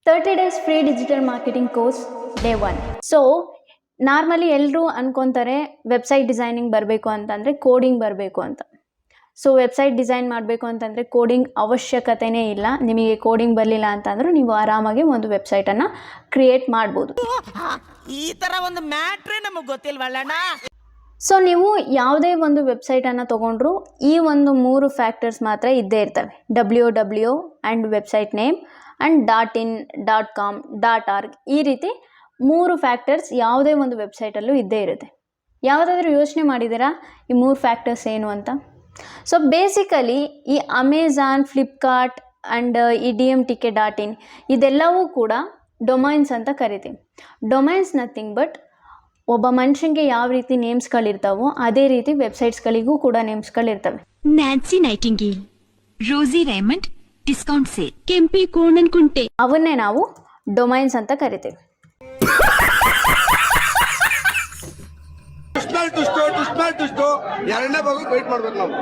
30 days free digital marketing course day 1. So normally ಎಲ್ಲರೂ ಅನ್ಕೊತಾರೆ website designing ಬರಬೇಕು ಅಂತಂದರೆ coding ಬರಬೇಕು ಅಂತ. ಸೊ ವೆಬ್ಸೈಟ್ ಡಿಸೈನ್ ಮಾಡಬೇಕು ಅಂತಂದರೆ ಕೋಡಿಂಗ್ ಅವಶ್ಯಕತೆನೇ ಇಲ್ಲ. ನಿಮಗೆ ಕೋಡಿಂಗ್ ಬರಲಿಲ್ಲ ಅಂತಂದರೂ ನೀವು ಆರಾಮಾಗಿ ಒಂದು ವೆಬ್ಸೈಟನ್ನು ಕ್ರಿಯೇಟ್ ಮಾಡ್ಬೋದು. ಈ ಥರ ಒಂದು ಮ್ಯಾಟ್ರೇ ನಮಗೆ ಗೊತ್ತಿಲ್ವಲ್ಲಣ್ಣ. ಸೊ ನೀವು ಯಾವುದೇ ಒಂದು ವೆಬ್ಸೈಟನ್ನು ತೊಗೊಂಡ್ರು ಈ ಒಂದು 3 ಫ್ಯಾಕ್ಟರ್ಸ್ ಮಾತ್ರ ಇದ್ದೇ ಇರ್ತವೆ. www and website name and .in .com .org ಈ ರೀತಿ 3 ಫ್ಯಾಕ್ಟರ್ಸ್ ಯಾವುದೇ ಒಂದು ವೆಬ್ಸೈಟಲ್ಲೂ ಇದ್ದೇ ಇರುತ್ತೆ. ಯಾವುದಾದ್ರೂ ಯೋಚನೆ ಮಾಡಿದ್ದೀರಾ ಈ 3 ಫ್ಯಾಕ್ಟರ್ಸ್ ಏನು ಅಂತ? ಸೊ ಬೇಸಿಕಲಿ ಈ ಅಮೆಝಾನ್, ಫ್ಲಿಪ್ಕಾರ್ಟ್ ಆ್ಯಂಡ್ ಈ DMTK.in ಇದೆಲ್ಲವೂ ಕೂಡ ಡೊಮೈನ್ಸ್ ಅಂತ ಕರಿತೀವಿ. ಡೊಮೈನ್ಸ್ ನಥಿಂಗ್ ಬಟ್ ಒಬ್ಬ ಮನುಷ್ಯನಿಗೆ ಯಾವ ರೀತಿ ನೇಮ್ಸ್ಗಳಿರ್ತಾವೋ ಅದೇ ರೀತಿ ವೆಬ್ಸೈಟ್ಸ್ಗಳಿಗೂ ಕೂಡ ನೇಮ್ಸ್ಗಳಿರ್ತವೆ. ನ್ಯಾನ್ಸಿ ನೈಟಿಂಗೇಲ್, ರೋಸಿ ರೇಮಂಡ್, ಡಿಸ್ಕೌಂಟ್ ಸೇಲ್, ಕೆಂಪಿ ಕೋಣನ್ ಕುಂಟೆ, ಅವನ್ನೇ ನಾವು ಡೊಮೈನ್ಸ್ ಅಂತ ಕರಿತೀವಿ. ಎರಡನೇ ಭಾಗ ವೇಟ್ ಮಾಡ್ಬೇಕು ನಾವು.